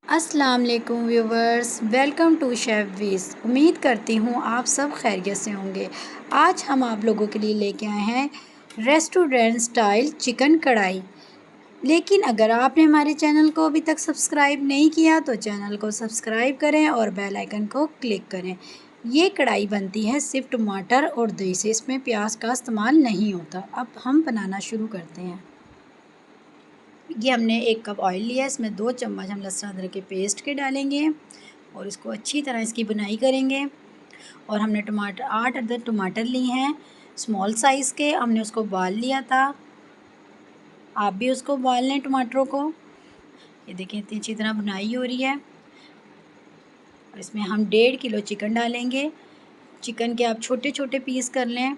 अस्सलाम वालेकुम viewers, welcome to chef वीज़। उम्मीद करती हूँ आप सब खैरियत से होंगे। आज हम आप लोगों के लिए लेके आए हैं रेस्टोरेंट स्टाइल चिकन कढ़ाई। लेकिन अगर आपने हमारे चैनल को अभी तक सब्सक्राइब नहीं किया तो चैनल को सब्सक्राइब करें और बेल आइकन को क्लिक करें। ये कढ़ाई बनती है सिर्फ टमाटर और दही से, इसमें प्याज का इस्तेमाल नहीं होता। अब हम बनाना शुरू करते हैं। ये हमने 1 कप ऑयल लिया है, इसमें 2 चम्मच हम लहसुन अदरक के पेस्ट के डालेंगे और इसको अच्छी तरह इसकी बुनाई करेंगे। और हमने 8 अदद टमाटर लिए हैं स्मॉल साइज़ के, हमने उसको उबाल लिया था। आप भी उसको उबाल लें टमाटरों को। ये देखें इतनी अच्छी तरह बुनाई हो रही है। और इसमें हम 1.5 किलो चिकन डालेंगे। चिकन के आप छोटे छोटे पीस कर लें।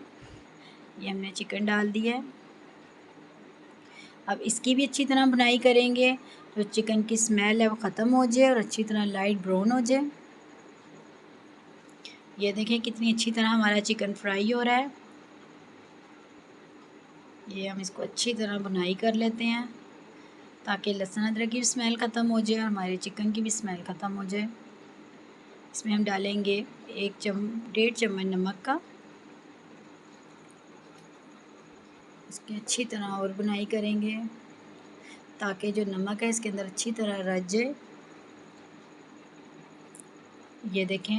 ये हमने चिकन डाल दिया है। अब इसकी भी अच्छी तरह बुनाई करेंगे, जो चिकन की स्मेल है वो ख़त्म हो जाए और अच्छी तरह लाइट ब्राउन हो जाए। ये देखें कितनी अच्छी तरह हमारा चिकन फ्राई हो रहा है। ये हम इसको अच्छी तरह बुनाई कर लेते हैं ताकि लहसुन अदरक की स्मेल ख़त्म हो जाए और हमारे चिकन की भी स्मेल ख़त्म हो जाए। इसमें हम डालेंगे 1.5 चम्मच नमक का। इसकी अच्छी तरह और बुनाई करेंगे ताकि जो नमक है इसके अंदर अच्छी तरह रच जाए। ये देखें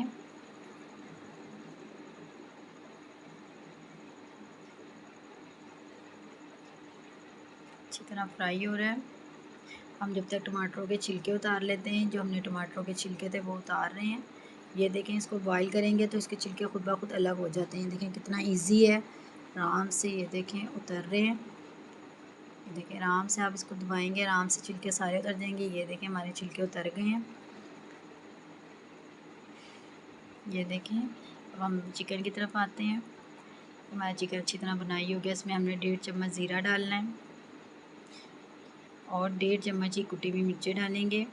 अच्छी तरह फ्राई हो रहा है। हम जब तक टमाटरों के छिलके उतार लेते हैं, जो हमने टमाटरों के छिलके थे वो उतार रहे हैं। ये देखें इसको बॉईल करेंगे तो इसके छिलके खुद ब खुद अलग हो जाते हैं। देखें कितना इजी है, आराम से ये देखें उतर रहे हैं। ये देखें आराम से आप इसको दबाएंगे, आराम से छिलके सारे उतर जाएंगे। ये देखें हमारे छिलके उतर गए हैं। ये देखें अब हम चिकन की तरफ आते हैं। हमारा चिकन अच्छी तरह बुनाई हो गया। इसमें हमने 1.5 चम्मच ज़ीरा डालना है और 1.5 चम्मच ही कुटी हुई मिर्ची डालेंगे।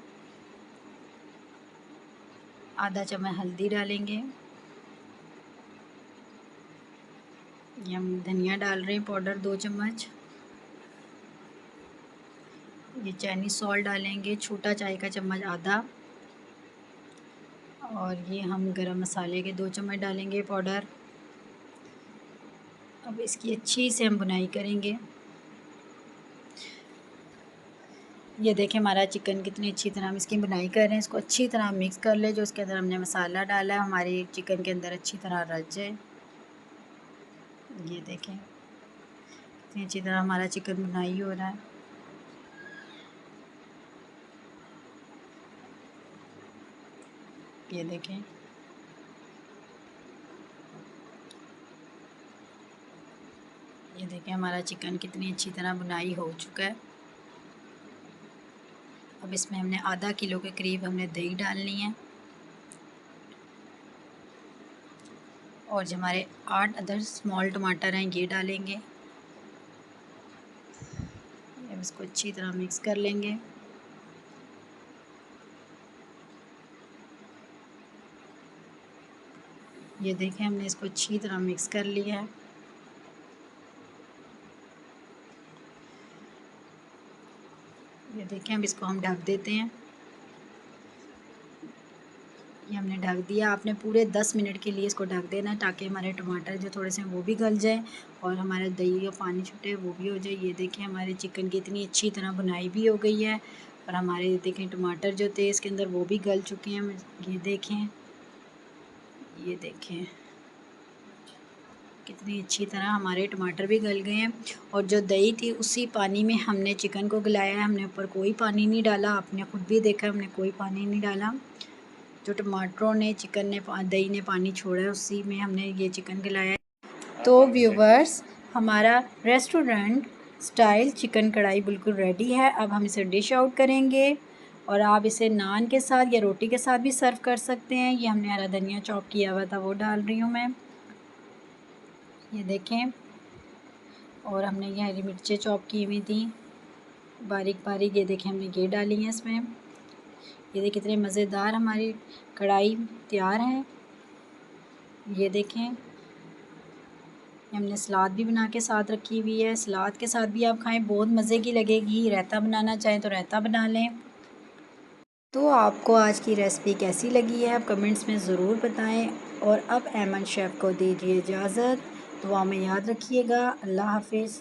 आधा चम्मच हल्दी डालेंगे। ये हम धनिया डाल रहे हैं पाउडर 2 चम्मच। ये चाइनीज़ सॉल्ट डालेंगे छोटा चाय का चम्मच आधा। और ये हम गरम मसाले के 2 चम्मच डालेंगे पाउडर। अब इसकी अच्छी से हम बुनाई करेंगे। ये देखें हमारा चिकन कितनी अच्छी तरह हम इसकी बुनाई कर रहे हैं। इसको अच्छी तरह मिक्स कर ले, जो इसके अंदर हमने मसाला डाला है हमारे चिकन के अंदर अच्छी तरह रच जाए। ये देखें कितनी अच्छी तरह हमारा चिकन बुनाई हो रहा है। ये देखें ये देखें हमारा चिकन कितनी अच्छी तरह बुनाई हो चुका है। अब इसमें हमने आधा किलो के करीब हमने दही डालनी है और जो हमारे 8 अदर स्मॉल टमाटर हैं ये डालेंगे। अब इसको अच्छी तरह मिक्स कर लेंगे। ये देखें हमने इसको अच्छी तरह मिक्स कर लिया है। ये देखें अब इसको हम ढक देते हैं। ये हमने ढक दिया। आपने पूरे 10 मिनट के लिए इसको ढक देना है ताकि हमारे टमाटर जो थोड़े से वो भी गल जाए और हमारा दही का पानी छूटे वो भी हो जाए। ये देखें हमारे चिकन की इतनी अच्छी तरह बुनाई भी हो गई है और हमारे देखें टमाटर जो थे इसके अंदर वो भी गल चुके हैं। ये देखें कितनी अच्छी तरह हमारे टमाटर भी गल गए हैं। और जो दही थी उसी पानी में हमने चिकन को गलाया है। हमने ऊपर कोई पानी नहीं डाला। आपने ख़ुद भी देखा हमने कोई पानी नहीं डाला। जो टमाटरों ने चिकन ने दही ने पानी छोड़ा है उसी में हमने ये चिकन गलाया है। तो व्यूवर्स हमारा रेस्टोरेंट स्टाइल चिकन कढ़ाई बिल्कुल रेडी है। अब हम इसे डिश आउट करेंगे और आप इसे नान के साथ या रोटी के साथ भी सर्व कर सकते हैं। ये हमने हरा धनिया चॉप किया हुआ था वो डाल रही हूँ मैं। ये देखें और हमने ये हरी मिर्चें चॉप की हुई थी बारीक बारीक। ये देखें हमने ये डाली हैं इसमें। ये देखिए कितने मज़ेदार हमारी कढ़ाई तैयार है। ये देखें हमने सलाद भी बना के साथ रखी हुई है। सलाद के साथ भी आप खाएं, बहुत मज़े की लगेगी। रायता बनाना चाहें तो रायता बना लें। तो आपको आज की रेसिपी कैसी लगी है आप कमेंट्स में ज़रूर बताएं। और अब ऐमन शेफ़ को दीजिए इजाज़त। दुआ में याद रखिएगा। अल्लाह हाफ़िज़।